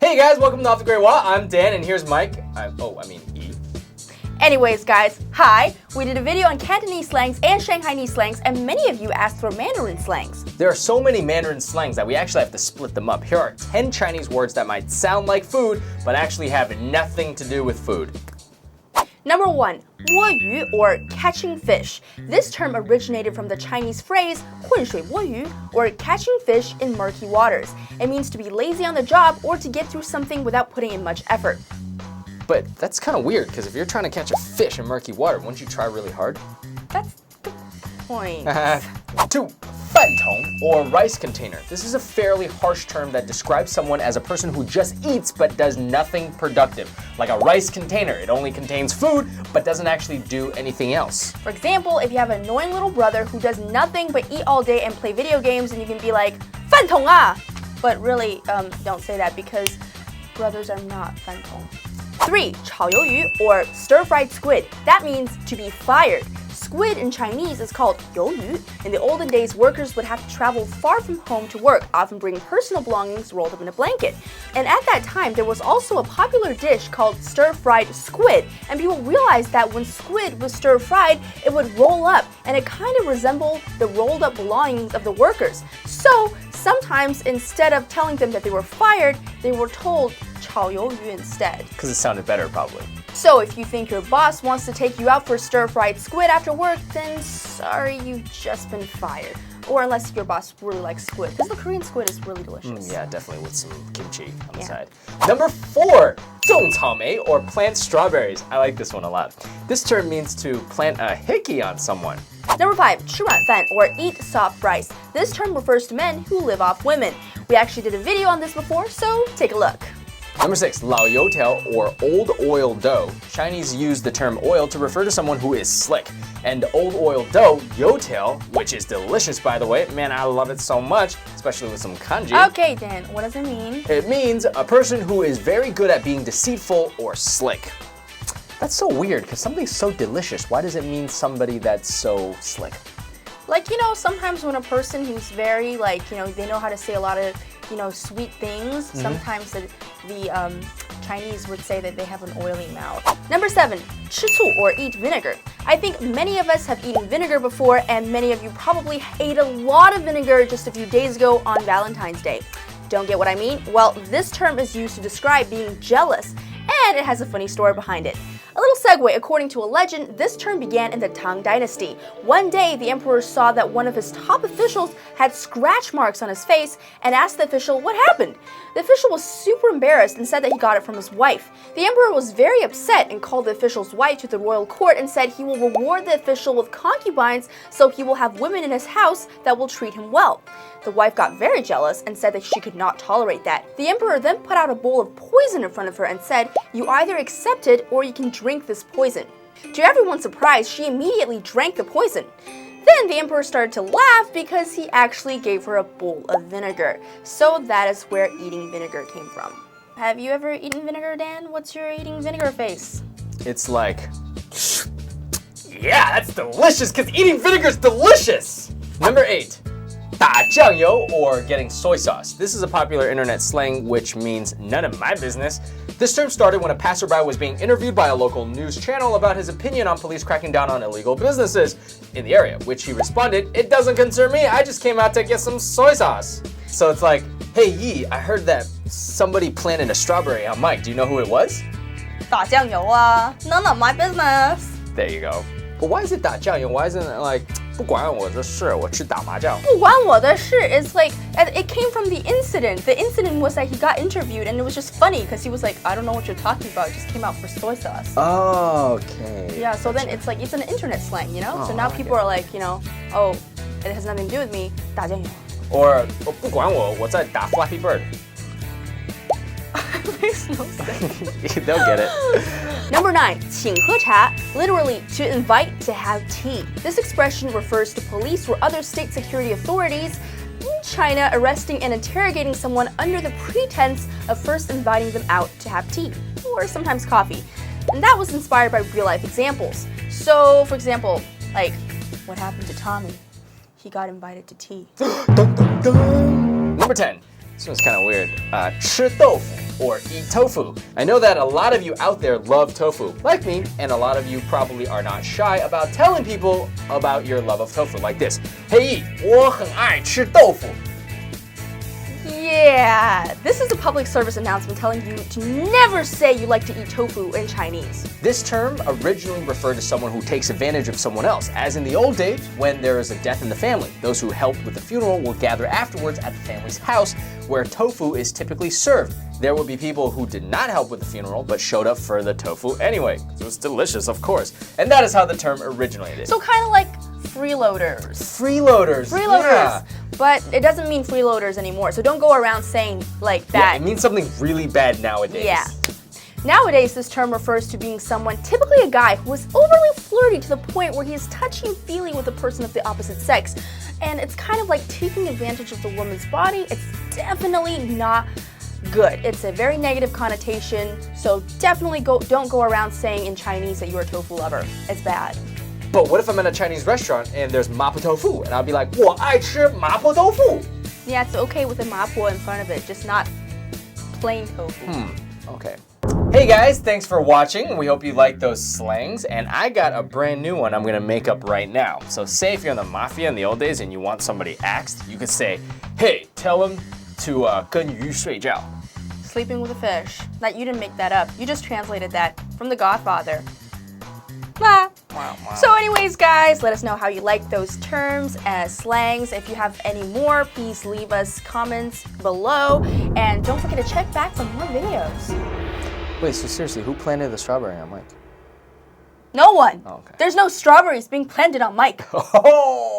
Hey guys, welcome to Off the Great Wall. I'm Dan and here's Mike. E. Anyways, guys, hi! We did a video on Cantonese slangs and Shanghainese slangs, and many of you asked for Mandarin slangs. There are so many Mandarin slangs that we actually have to split them up. Here are 10 Chinese words that might sound like food, but actually have nothing to do with food. Number 1, 摸鱼 or catching fish. This term originated from the Chinese phrase 浑水摸鱼 or catching fish in murky waters. It means to be lazy on the job or to get through something without putting in much effort. But that's kind of weird, because if you're trying to catch a fish in murky water, wouldn't you try really hard? That's the point. 2, 饭桶 or rice container. This is a fairly harsh term that describes someone as a person who just eats but does nothing productive. Like a rice container, it only contains food but doesn't actually do anything else. For example, if you have an annoying little brother who does nothing but eat all day and play video games, and you can be like, 饭桶啊! But really, don't say that because brothers are not 饭桶. 3, 炒鱿鱼 or stir-fried squid. That means to be fired. Squid in Chinese is called 鱿鱼. In the olden days, workers would have to travel far from home to work, often bringing personal belongings rolled up in a blanket. And at that time, there was also a popular dish called stir-fried squid. And people realized that when squid was stir-fried, it would roll up, and it kind of resembled the rolled up belongings of the workers. So sometimes, instead of telling them that they were fired, they were told 炒鱿鱼 instead. Because it sounded better, probably. So if you think your boss wants to take you out for stir-fried squid after work, then sorry, you've just been fired. Or unless your boss really likes squid, because the Korean squid is really delicious. Yeah, definitely with some kimchi on the side. Number 4, 种草莓 or plant strawberries. I like this one a lot. This term means to plant a hickey on someone. Number 5, 吃软饭 or eat soft rice. This term refers to men who live off women. We actually did a video on this before, so take a look. Number 6, 老油条 or old oil dough. Chinese use the term oil to refer to someone who is slick. And old oil dough, 油条, which is delicious by the way. Man, I love it so much, especially with some kanji. Okay, Dan, what does it mean? It means a person who is very good at being deceitful or slick. That's so weird, because something's so delicious. Why does it mean somebody that's so slick? Like, sometimes when a person who's very, they know how to say a lot of, sweet things, sometimes the Chinese would say that they have an oily mouth. Number 7, 吃醋 or eat vinegar. I think many of us have eaten vinegar before, and many of you probably ate a lot of vinegar just a few days ago on Valentine's Day. Don't get what I mean? Well, this term is used to describe being jealous, and it has a funny story behind it. A little segue, according to a legend, this term began in the Tang Dynasty. One day, the emperor saw that one of his top officials had scratch marks on his face and asked the official what happened. The official was super embarrassed and said that he got it from his wife. The emperor was very upset and called the official's wife to the royal court and said he will reward the official with concubines, so he will have women in his house that will treat him well. The wife got very jealous and said that she could not tolerate that. The emperor then put out a bowl of poison in front of her and said, "You either accept it or you can drink this poison." To everyone's surprise, she immediately drank the poison. Then the emperor started to laugh because he actually gave her a bowl of vinegar. So that is where eating vinegar came from. Have you ever eaten vinegar, Dan? What's your eating vinegar face? It's like, yeah, that's delicious, because eating vinegar is delicious! Number 8, 打酱油 or getting soy sauce. This is a popular internet slang which means none of my business. This term started when a passerby was being interviewed by a local news channel about his opinion on police cracking down on illegal businesses in the area, which he responded, "It doesn't concern me, I just came out to get some soy sauce." So it's like, hey Yi, I heard that somebody planted a strawberry on Mike. Do you know who it was? 打酱油啊, none of my business. There you go. But why is it 打酱油? Why isn't it like 不管我的事，我去打麻将？不管我的事 is like, it came from the incident. The incident was that he got interviewed and it was just funny because he was like, I don't know what you're talking about. It just came out for soy sauce. Oh, okay. Yeah, so then it's like, it's an internet slang, So now people are like, oh, it has nothing to do with me. 打酱油. Or 不管我，我在打 Flappy Bird. Makes no sense. They'll get it. Number 9, 请喝茶, literally to invite to have tea. This expression refers to police or other state security authorities in China arresting and interrogating someone under the pretense of first inviting them out to have tea, or sometimes coffee. And that was inspired by real-life examples. So, for example, like, what happened to Tommy? He got invited to tea. Dun, dun, dun. Number 10. This one's kind of weird. 吃豆腐 or eat tofu. I know that a lot of you out there love tofu, like me, and a lot of you probably are not shy about telling people about your love of tofu, like this. Hey, 我很爱吃豆腐. Yeah, this is a public service announcement telling you to never say you like to eat tofu in Chinese. This term originally referred to someone who takes advantage of someone else, as in the old days when there is a death in the family. Those who helped with the funeral will gather afterwards at the family's house, where tofu is typically served. There would be people who did not help with the funeral but showed up for the tofu anyway. It was delicious, of course. And that is how the term originated. So kind of like freeloaders. Freeloaders. Freeloaders. Yeah. But it doesn't mean freeloaders anymore. So don't go around saying like that. Yeah, it means something really bad nowadays. Yeah. Nowadays, this term refers to being someone, typically a guy, who is overly flirty to the point where he is touchy-feely with a person of the opposite sex. And it's kind of like taking advantage of the woman's body. It's definitely not good. It's a very negative connotation. So definitely don't go around saying in Chinese that you're a tofu lover. It's bad. But what if I'm in a Chinese restaurant and there's mapo tofu and I'll be like, 我爱吃mapo tofu. Yeah, it's okay with the mapo in front of it, just not plain tofu. Okay. Hey guys, thanks for watching. We hope you liked those slangs, and I got a brand new one I'm gonna make up right now. So say if you're in the mafia in the old days and you want somebody axed, you could say, hey, tell him to 跟鱼睡觉. Sleeping with a fish. That you didn't make that up. You just translated that from The Godfather. Wow. So anyways, guys, let us know how you like those terms as slangs. If you have any more, please leave us comments below. And don't forget to check back for more videos. Wait, so seriously, who planted the strawberry on Mike? No one. Oh, okay. There's no strawberries being planted on Mike. Oh!